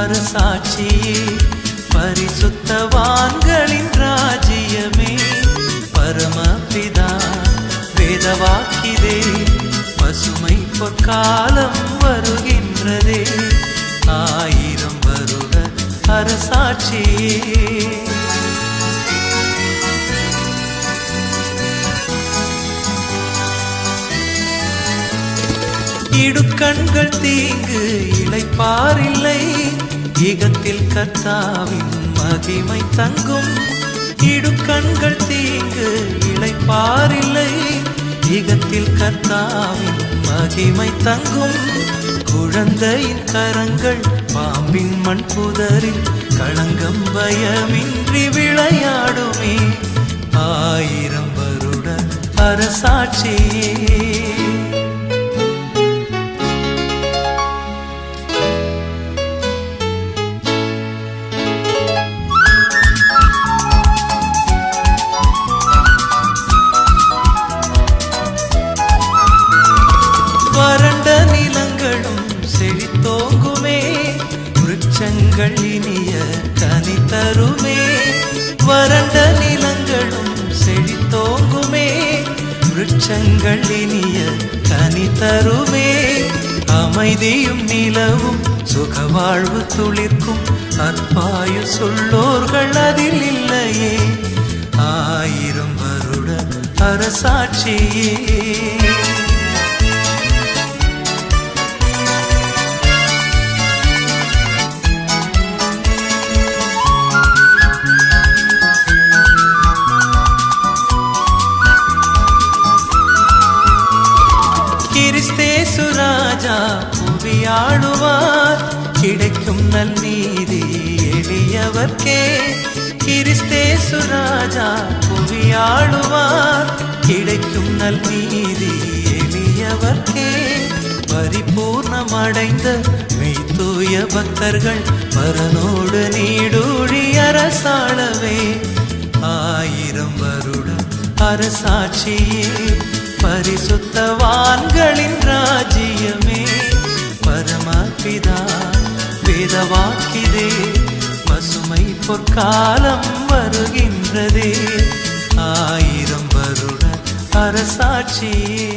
அரசாட்சியே பரிசுத்தவான்களின் ராஜ்யமே பரமபிதா வேதவாக்கிதே பசுமை பொற்காலம் வருகின்றதே 1000 வருட அரசாட்சியே இடுக்கண்கள் தீங்கு இளைப்பாரில்லை ஈகத்தில் கர்த்தாவின் மகிமை தங்கும் இடுக்கண்கள் தீங்கு இளைப்பாரில்லை ஈகத்தில் கர்த்தாவின் மகிமை தங்கும் குழந்தையின் கரங்கள் பாம்பின் மண் புதரில் களங்கம் பயமின்றி விளையாடுமே 1000 வருட அரசாட்சியே வறண்ட நிலங்களும் செழித்தோங்குமே விருட்சங்கள் இனிய கனி தருமே வறண்ட நிலங்களும் செழித்தோங்குமே விருட்சங்கள் இனிய கனி தருமே அமைதியும் நிலவும் சுகவாழ்வு துளிர்க்கும் அற்பாயு சொல்லோர்கள் அதில் இல்லையே 1000 வருட அரசாட்சியே கிறிஸ்தேசு ராஜா புவியாளுவார் கிடைக்கும் நல்நீதி எளியவர்க்கே கிறிஸ்தேசு ராஜா புவியாளுவார் கிடைக்கும் நல்நீதி எளியவர்க்கே பரிபூர்ணமடைந்த மெய்தூய பக்தர்கள் பரனோடு நீடூழி அரசாளவே 1000 வருட அரசாட்சியே பரிசுத்தவான்களின் ராஜ்யமே பரமபிதா வேதவாக்கிதே பசுமை பொற்காலம் வருகின்றதே 1000 வருட அரசாட்சியே